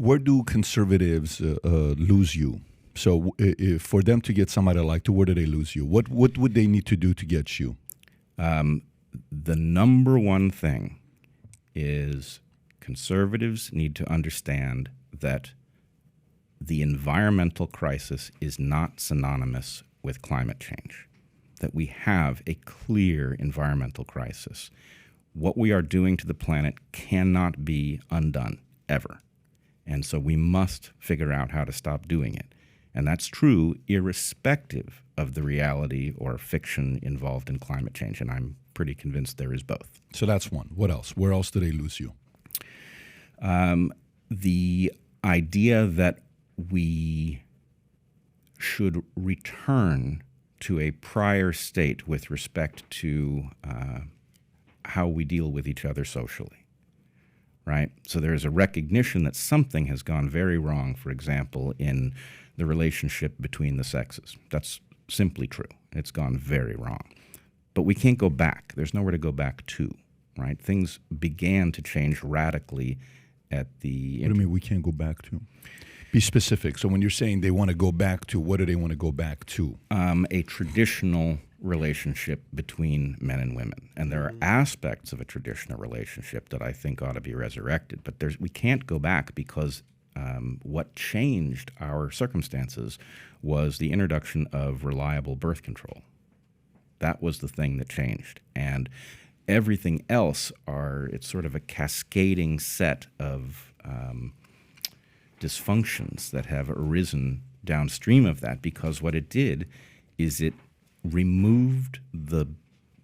where do conservatives lose you? So if for them to get somebody like to, where do they lose you? What would they need to do to get you? The number one thing is conservatives need to understand that the environmental crisis is not synonymous with climate change, that we have a clear environmental crisis. What we are doing to the planet cannot be undone, ever. And so we must figure out how to stop doing it. And that's true irrespective of the reality or fiction involved in climate change. And I'm pretty convinced there is both. So that's one. What else? Where else do they lose you? The idea that we should return to a prior state with respect to how we deal with each other socially, right? So there is a recognition that something has gone very wrong, for example, in the relationship between the sexes. That's simply true. It's gone very wrong. But we can't go back. There's nowhere to go back to, right? Things began to change radically at the... What do you mean we can't go back to? Be specific. So when you're saying they want to go back to, what do they want to go back to? A traditional relationship between men and women. And there are aspects of a traditional relationship that I think ought to be resurrected. But we can't go back because what changed our circumstances was the introduction of reliable birth control. That was the thing that changed. And everything else it's sort of a cascading set of dysfunctions that have arisen downstream of that, because what it did is it removed the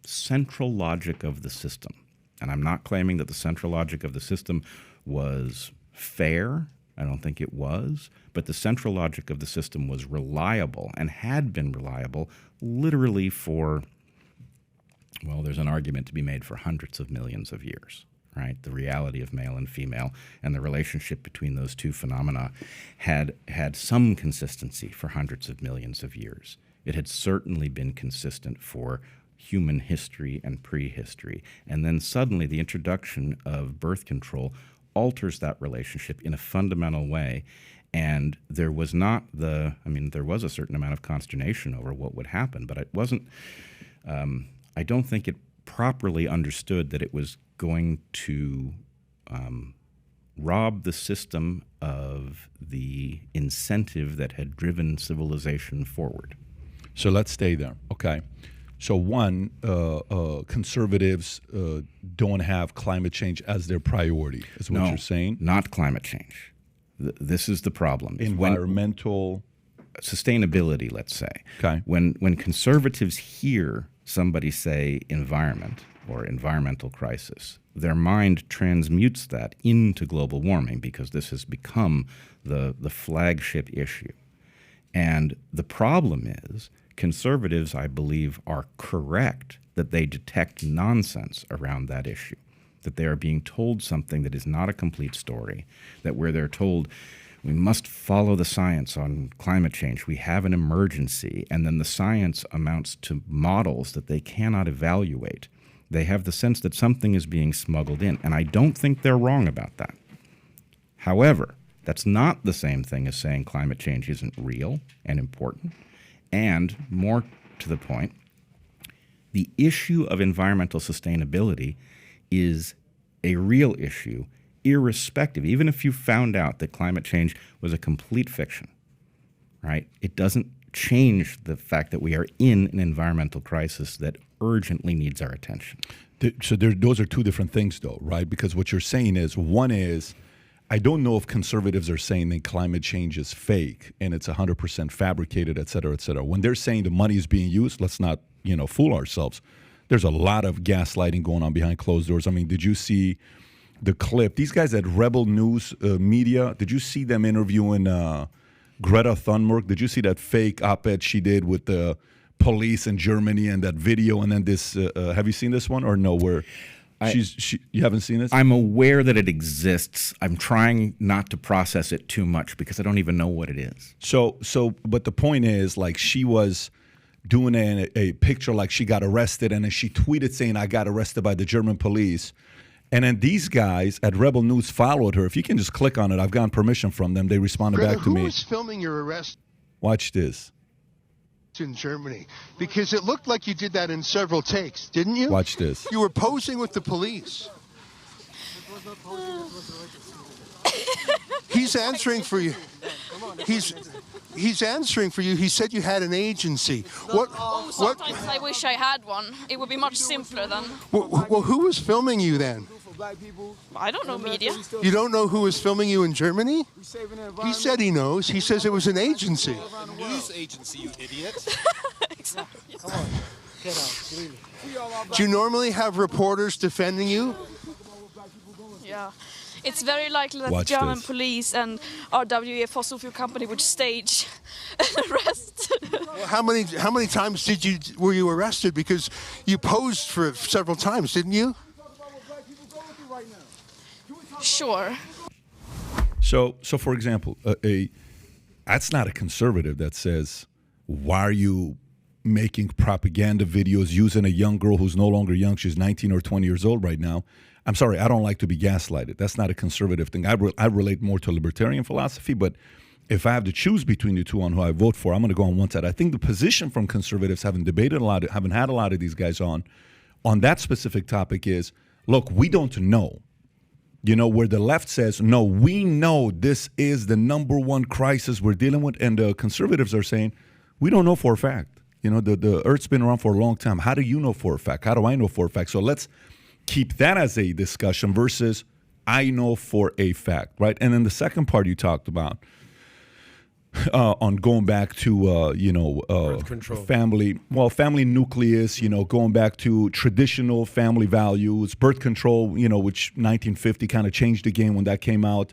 central logic of the system. And I'm not claiming that the central logic of the system was fair. I don't think it was. But the central logic of the system was reliable and had been reliable literally for, well, there's an argument to be made for hundreds of millions of years. Right, the reality of male and female and the relationship between those two phenomena had some consistency for hundreds of millions of years. It had certainly been consistent for human history and prehistory. And then suddenly the introduction of birth control alters that relationship in a fundamental way. And there was there was a certain amount of consternation over what would happen, but it wasn't, I don't think it properly understood that it was going to rob the system of the incentive that had driven civilization forward. So let's stay there. Okay. So one, conservatives don't have climate change as their priority, is what you're saying? Not climate change. This is the problem. Environmental... sustainability, let's say. Okay. When conservatives hear somebody say environment or environmental crisis, their mind transmutes that into global warming because this has become the flagship issue. And the problem is conservatives, I believe, are correct that they detect nonsense around that issue, that they are being told something that is not a complete story, that where they're told we must follow the science on climate change, we have an emergency, and then the science amounts to models that they cannot evaluate. They have the sense that something is being smuggled in, and I don't think they're wrong about that. However, that's not the same thing as saying climate change isn't real and important. And more to the point, the issue of environmental sustainability is a real issue, irrespective, even if you found out that climate change was a complete fiction, right? It doesn't change the fact that we are in an environmental crisis that urgently needs our attention. So those are two different things, though, right? Because what you're saying is, one is, I don't know if conservatives are saying that climate change is fake and it's 100% fabricated, et cetera, et cetera. When they're saying the money is being used, let's not, fool ourselves. There's a lot of gaslighting going on behind closed doors. I mean, did you see the clip? These guys at Rebel News Media, did you see them interviewing Greta Thunberg? Did you see that fake op-ed she did with the police in Germany and that video? And then this, have you seen this one or no? Where you haven't seen this? I'm aware that it exists. I'm trying not to process it too much because I don't even know what it is. But the point is, like, she was doing a picture like she got arrested, and then she tweeted saying, I got arrested by the German police. And then these guys at Rebel News followed her. If you can just click on it, I've gotten permission from them. They responded Greta, back to me. Who was filming your arrest Watch this. in Germany? Because it looked like you did that in several takes, didn't you? Watch this. You were posing with the police. He's answering for you. He's answering for you. He said you had an agency. What? Sometimes I wish I had one. It would be much simpler then. Well, who was filming you then? I don't know, media. You don't know who was filming you in Germany? He said he knows. He says it was an agency. News agency, you idiot. Exactly. Do you normally have reporters defending you? Yeah. It's very likely that Watch the German this. police and RWE fossil fuel company would stage an arrest. Well, how many times were you arrested? Because you posed for several times, didn't you? Sure. So for example, that's not a conservative that says, why are you making propaganda videos using a young girl who's no longer young? She's 19 or 20 years old right now. I'm sorry, I don't like to be gaslighted. That's not a conservative thing. I relate more to libertarian philosophy, but if I have to choose between the two on who I vote for, I'm going to go on one side. I think the position from conservatives, having debated a lot, having had a lot of these guys on that specific topic is, look, we don't know. You know, where the left says, no, we know this is the number one crisis we're dealing with, and the conservatives are saying, we don't know for a fact. You know, the Earth's been around for a long time. How do you know for a fact? How do I know for a fact? So let's keep that as a discussion versus I know for a fact, right? And then the second part you talked about on going back to, Birth control. family nucleus, going back to traditional family values, birth control, which 1950 kind of changed the game when that came out.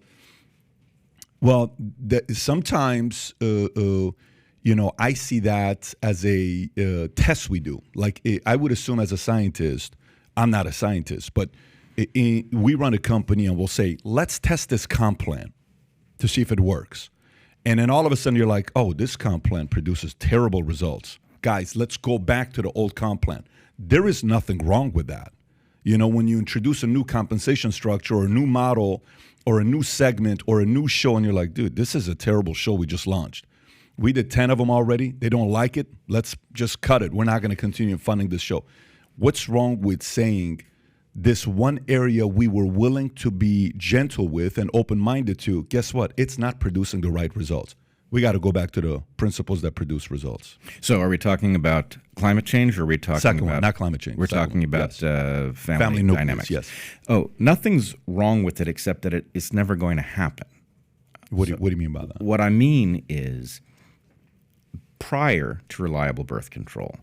Well, sometimes, I see that as a test we do. Like I would assume as a scientist, I'm not a scientist, but we run a company and we'll say, let's test this comp plan to see if it works. And then all of a sudden you're like, oh, this comp plan produces terrible results. Guys, let's go back to the old comp plan. There is nothing wrong with that. When you introduce a new compensation structure or a new model or a new segment or a new show and you're like, dude, this is a terrible show we just launched. We did 10 of them already. They don't like it. Let's just cut it. We're not going to continue funding this show. What's wrong with saying this one area we were willing to be gentle with and open-minded to, guess what? It's not producing the right results. We got to go back to the principles that produce results. So are we talking about climate change or are we talking Second about... one, not climate change. We're Second talking one, about yes. family nucleus, dynamics. yes. Oh, nothing's wrong with it except that it's never going to happen. What do you mean by that? What I mean is prior to reliable birth control,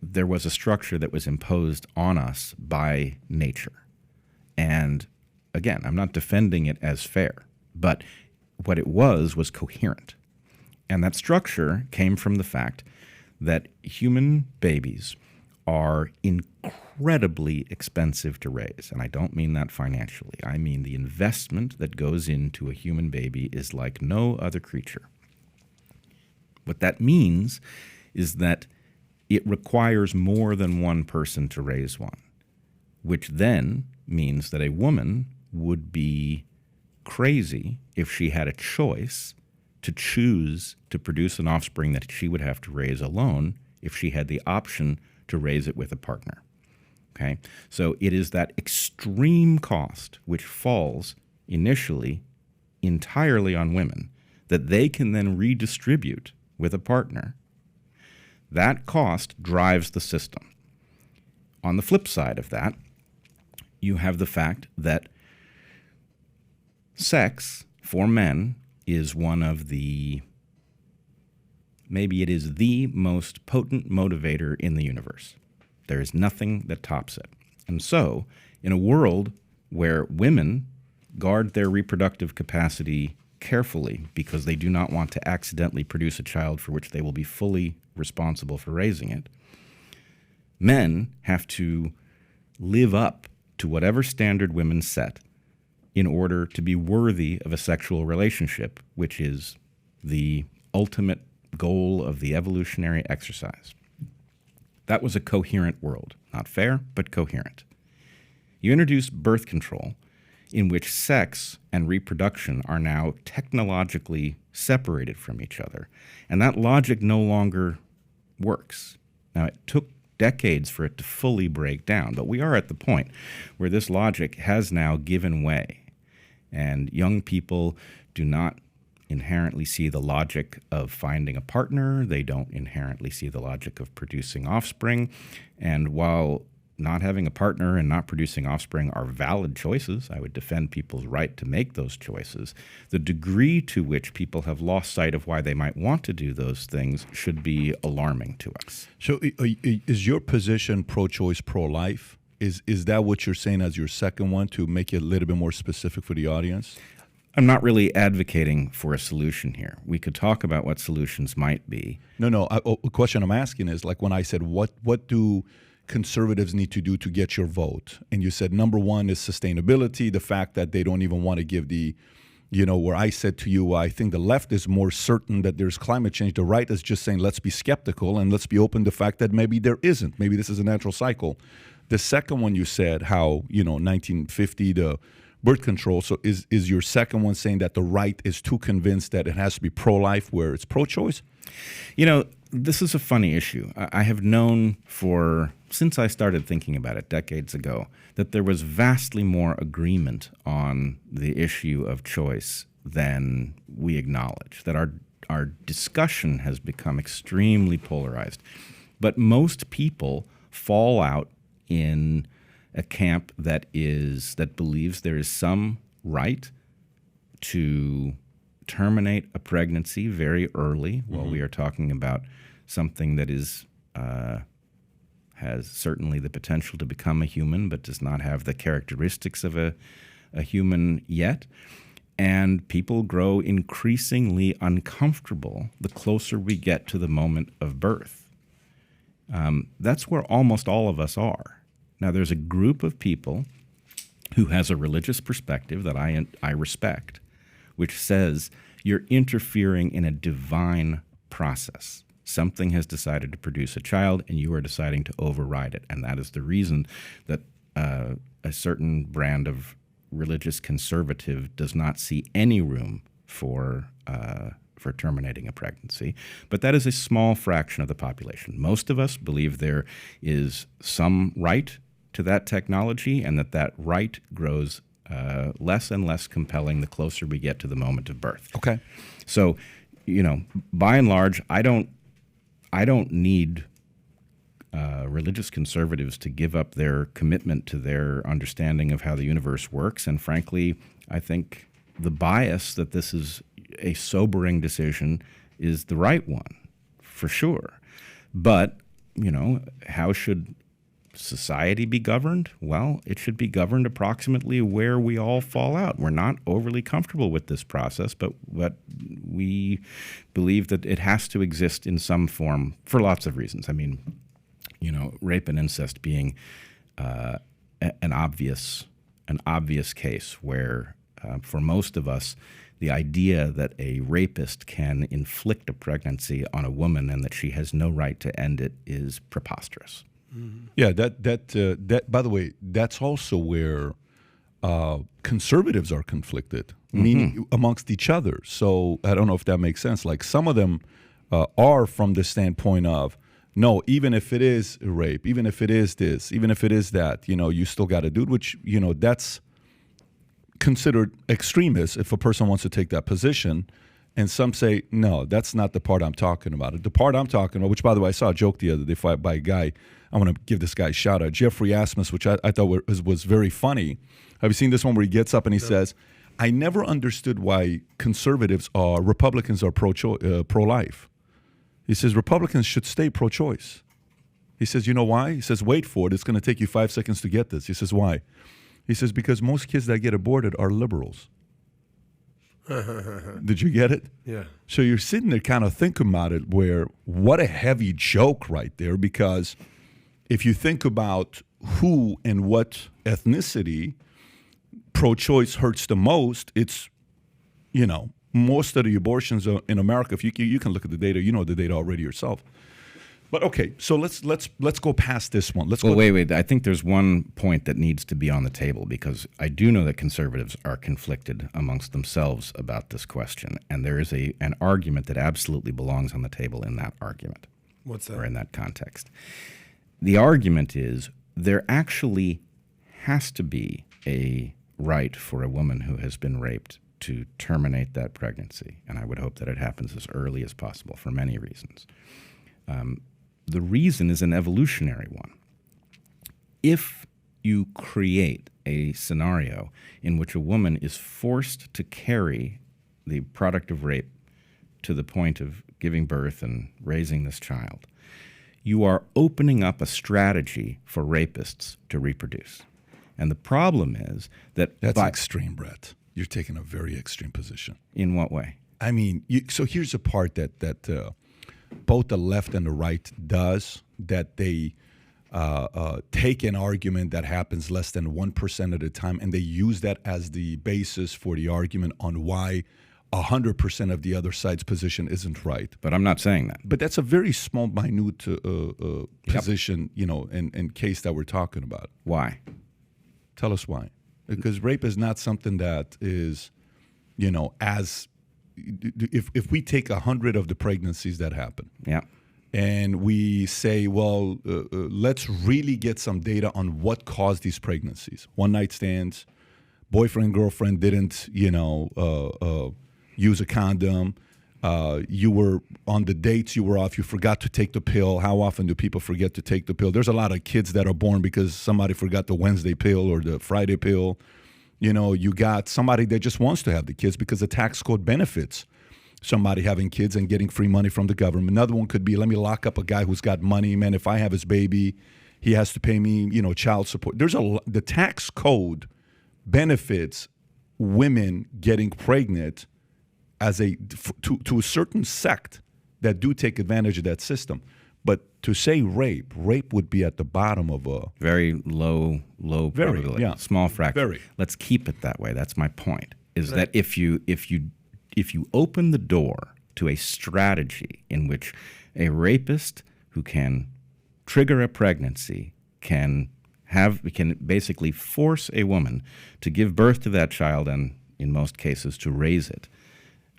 there was a structure that was imposed on us by nature. And again, I'm not defending it as fair, but what it was coherent. And that structure came from the fact that human babies are incredibly expensive to raise. And I don't mean that financially. I mean the investment that goes into a human baby is like no other creature. What that means is that it requires more than one person to raise one, which then means that a woman would be crazy if she had a choice to choose to produce an offspring that she would have to raise alone if she had the option to raise it with a partner. Okay? So it is that extreme cost which falls initially entirely on women that they can then redistribute with a partner. That cost drives the system. On the flip side of that, you have the fact that sex for men is one of maybe it is the most potent motivator in the universe. There is nothing that tops it. And so, in a world where women guard their reproductive capacity carefully because they do not want to accidentally produce a child for which they will be fully responsible for raising it, men have to live up to whatever standard women set in order to be worthy of a sexual relationship, which is the ultimate goal of the evolutionary exercise. That was a coherent world. Not fair, but coherent. You introduce birth control, in which sex and reproduction are now technologically separated from each other. And that logic no longer works. Now, it took decades for it to fully break down, but we are at the point where this logic has now given way. And young people do not inherently see the logic of finding a partner. They don't inherently see the logic of producing offspring. And while not having a partner and not producing offspring are valid choices, I would defend people's right to make those choices, the degree to which people have lost sight of why they might want to do those things should be alarming to us. So is your position pro-choice, pro-life? Is that what you're saying as your second one, to make it a little bit more specific for the audience? I'm not really advocating for a solution here. We could talk about what solutions might be. No. The question I'm asking is, like, when I said, what do conservatives need to do to get your vote? And you said number one is sustainability, the fact that they don't even want to give the, where I said to you, I think the left is more certain that there's climate change. The right is just saying, let's be skeptical and let's be open to the fact that maybe there isn't. Maybe this is a natural cycle. The second one you said, how, 1950, the birth control. So is your second one saying that the right is too convinced that it has to be pro-life where it's pro-choice? This is a funny issue. I have known since I started thinking about it decades ago, that there was vastly more agreement on the issue of choice than we acknowledge, that our discussion has become extremely polarized. But most people fall out in a camp that believes there is some right to terminate a pregnancy very early, while we are talking about something that has certainly the potential to become a human, but does not have the characteristics of a human yet. And people grow increasingly uncomfortable the closer we get to the moment of birth. That's where almost all of us are. Now, there's a group of people who has a religious perspective that I respect, which says you're interfering in a divine process. Something has decided to produce a child, and you are deciding to override it. And that is the reason that a certain brand of religious conservative does not see any room for terminating a pregnancy. But that is a small fraction of the population. Most of us believe there is some right to that technology, and that right grows less and less compelling the closer we get to the moment of birth. Okay. So, by and large, I don't need religious conservatives to give up their commitment to their understanding of how the universe works. And frankly, I think the bias that this is a sobering decision is the right one, for sure. But, how should society be governed? Well, it should be governed approximately where we all fall out. We're not overly comfortable with this process, but we believe that it has to exist in some form for lots of reasons. I mean, rape and incest being an obvious case where, for most of us, the idea that a rapist can inflict a pregnancy on a woman and that she has no right to end it is preposterous. Yeah, that by the way, that's also where conservatives are conflicted, meaning amongst each other. So I don't know if that makes sense. Like, some of them are from the standpoint of, no, even if it is rape, even if it is this, even if it is that, you still got to do it, which, that's considered extremist if a person wants to take that position. And some say, no, that's not the part I'm talking about. The part I'm talking about, which, by the way, I saw a joke the other day by a guy. I want to give this guy a shout out, Jeffrey Asmus, which I thought was very funny. Have you seen this one where he gets up and he says, I never understood why Republicans are pro-life. He says, Republicans should stay pro-choice. He says, you know why? He says, wait for it. It's going to take you 5 seconds to get this. He says, why? He says, because most kids that get aborted are liberals. Did you get it? Yeah. So you're sitting there kind of thinking about it, where what a heavy joke right there, because if you think about who and what ethnicity pro-choice hurts the most, it's, most of the abortions in America, if you can look at the data, you know the data already yourself. But okay, so let's go past this one. Wait. I think there's one point that needs to be on the table, because I do know that conservatives are conflicted amongst themselves about this question, and there is an argument that absolutely belongs on the table in that argument. What's that? Or in that context. The argument is there actually has to be a right for a woman who has been raped to terminate that pregnancy, and I would hope that it happens as early as possible for many reasons. The reason is an evolutionary one. If you create a scenario in which a woman is forced to carry the product of rape to the point of giving birth and raising this child, you are opening up a strategy for rapists to reproduce. And the problem is that... That's extreme, Brett. You're taking a very extreme position. In what way? I mean, so here's the part that both the left and the right does, that they take an argument that happens less than 1% of the time, and they use that as the basis for the argument on why 100% of the other side's position isn't right. But I'm not saying that. But that's a very small, minute position, in case that we're talking about. Why? Tell us why. Because rape is not something that is, as... If we take 100 of the pregnancies that happen, and we say, well, let's really get some data on what caused these pregnancies. One night stands, boyfriend, girlfriend didn't, use a condom. You were on the dates you were off. You forgot to take the pill. How often do people forget to take the pill? There's a lot of kids that are born because somebody forgot the Wednesday pill or the Friday pill. You got somebody that just wants to have the kids because the tax code benefits somebody having kids and getting free money from the government. Another one could be, let me lock up a guy who's got money. Man, if I have his baby, he has to pay me, child support. The tax code benefits women getting pregnant as to a certain sect that do take advantage of that system. But to say rape would be at the bottom of a very low probability, small fraction. Very. Let's keep it that way. That's my point. Is that if you open the door to a strategy in which a rapist who can trigger a pregnancy can basically force a woman to give birth to that child and, in most cases, to raise it,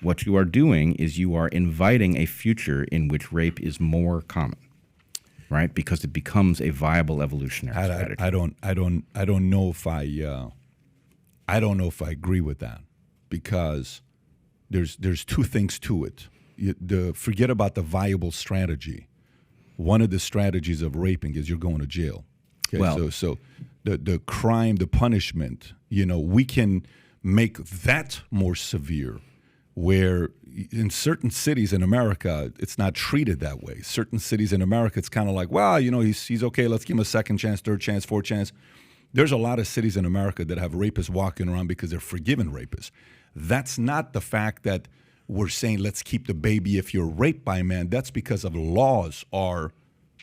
what you are doing is you are inviting a future in which rape is more common, right? Because it becomes a viable evolutionary strategy. I don't know if I agree with that, because there's two things to it. Forget about the viable strategy. One of the strategies of raping is you're going to jail. Okay? Well, so the crime, the punishment, we can make that more severe. Where in certain cities in America, it's not treated that way. Certain cities in America, it's kind of like, well, he's okay, let's give him a second chance, third chance, fourth chance. There's a lot of cities in America that have rapists walking around because they're forgiven rapists. That's not the fact that we're saying let's keep the baby if you're raped by a man. That's because of laws are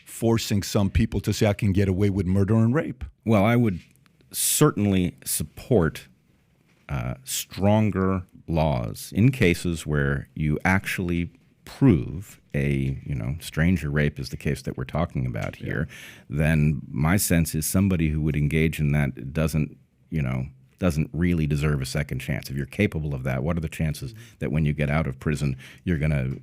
forcing some people to say I can get away with murder and rape. Well, I would certainly support stronger laws in cases where you actually prove a stranger rape is the case that we're talking about here. Then my sense is somebody who would engage in that doesn't really deserve a second chance. If you're capable of that, what are the chances that when you get out of prison you're going to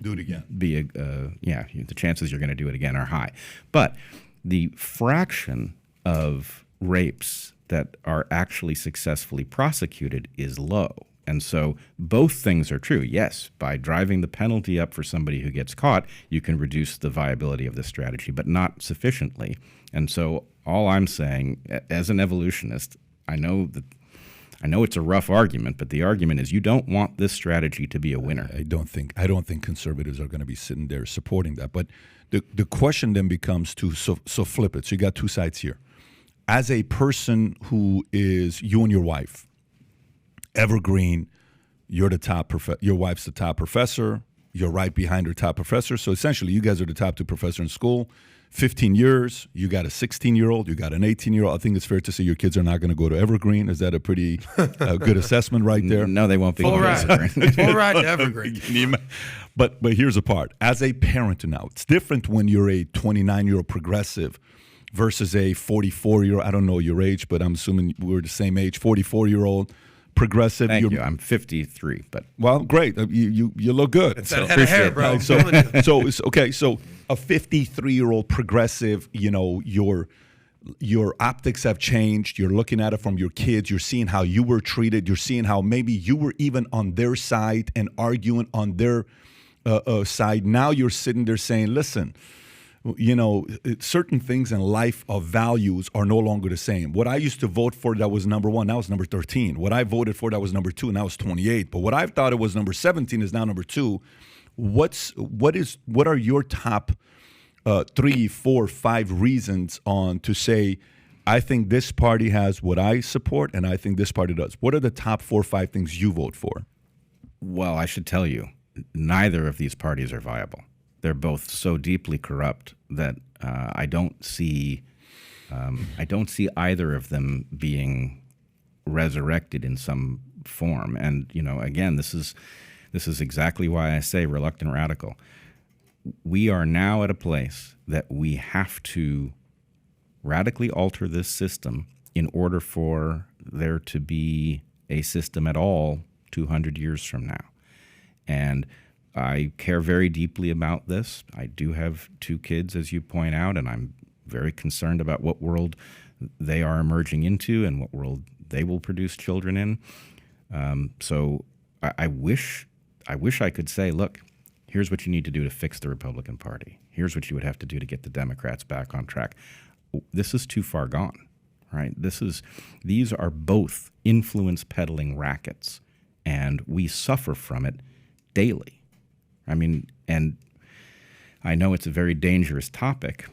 do it again? The chances you're going to do it again are high. But the fraction of rapes that are actually successfully prosecuted is low. And so both things are true. Yes, by driving the penalty up for somebody who gets caught, you can reduce the viability of this strategy, but not sufficiently. And so all I'm saying, as an evolutionist, I know it's a rough argument, but the argument is you don't want this strategy to be a winner. I don't think conservatives are going to be sitting there supporting that. But the question then becomes so flip it. So you got two sides here. As a person who is you and your wife, evergreen, you're the top your wife's the top professor, you're right behind her top professor. So essentially you guys are the top two professors in school. 15 years, you got a 16-year-old, you got an 18-year-old. I think it's fair to say your kids are not going to go to Evergreen. Is that a pretty good assessment right there? No, they won't be. Full ride to Evergreen. But here's the part. As a parent now, it's different when you're a 29-year-old progressive versus a 44-year-old. I don't know your age, but I'm assuming we're the same age. 44-year-old progressive. Thank you. I'm 53, but well, great. You look good. It's that head of hair, bro. So a 53-year-old progressive. Your optics have changed. You're looking at it from your kids. You're seeing how you were treated. You're seeing how maybe you were even on their side and arguing on their side. Now you're sitting there saying, listen, certain things in life of values are no longer the same. What I used to vote for that was number 1, now it's number 13. What I voted for that was number 2, now it's 28. But what I thought it was number 17 is now number 2. What are your top 3, 4, 5 reasons on to say, I think this party has what I support and I think this party does? What are the top 4 or 5 things you vote for? Well, I should tell you, neither of these parties are viable. They're both so deeply corrupt that I don't see either of them being resurrected in some form. And again, this is exactly why I say reluctant radical. We are now at a place that we have to radically alter this system in order for there to be a system at all 200 years from now. And I care very deeply about this. I do have 2 kids, as you point out, and I'm very concerned about what world they are emerging into and what world they will produce children in. So I wish I could say, look, here's what you need to do to fix the Republican Party. Here's what you would have to do to get the Democrats back on track. This is too far gone, right? These are both influence peddling rackets, and we suffer from it daily. I mean, and I know it's a very dangerous topic,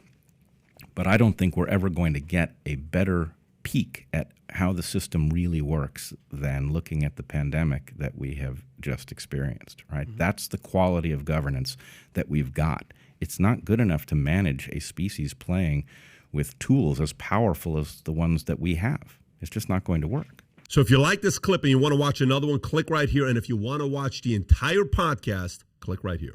but I don't think we're ever going to get a better peek at how the system really works than looking at the pandemic that we have just experienced, right? Mm-hmm. That's the quality of governance that we've got. It's not good enough to manage a species playing with tools as powerful as the ones that we have. It's just not going to work. So if you like this clip and you want to watch another one, click right here. And if you want to watch the entire podcast, click right here.